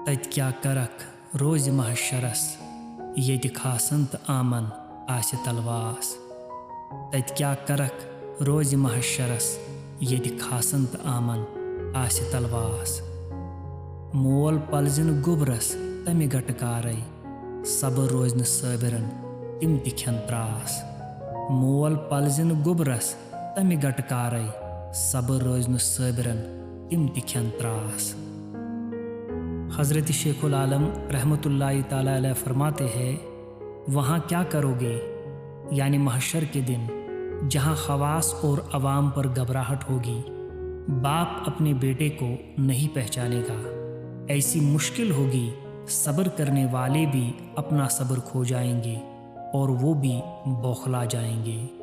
तत क्या करक रोज महशरस यदि खासंत आमन आस तलवास। तत क्या करक रोज महशरस यदि खासंत आमन आस तलवास। मोल पलजन गुबरस तमि गटकारई सबर रोजन सबरन तिम तिखन त्रास। मोल पलजन गुबरस तमि गटकारई सबर रोजन सबरन तिम तिखन त्रास। हज़रत शेखुल आलम रहमतुल्लाहि ताला अलैह फरमाते हैं, वहाँ क्या करोगे यानी महशर के दिन, जहाँ खवास और अवाम पर घबराहट होगी। बाप अपने बेटे को नहीं पहचानेगा। ऐसी मुश्किल होगी, सब्र करने वाले भी अपना सब्र खो जाएंगे और वो भी बौखला जाएंगे।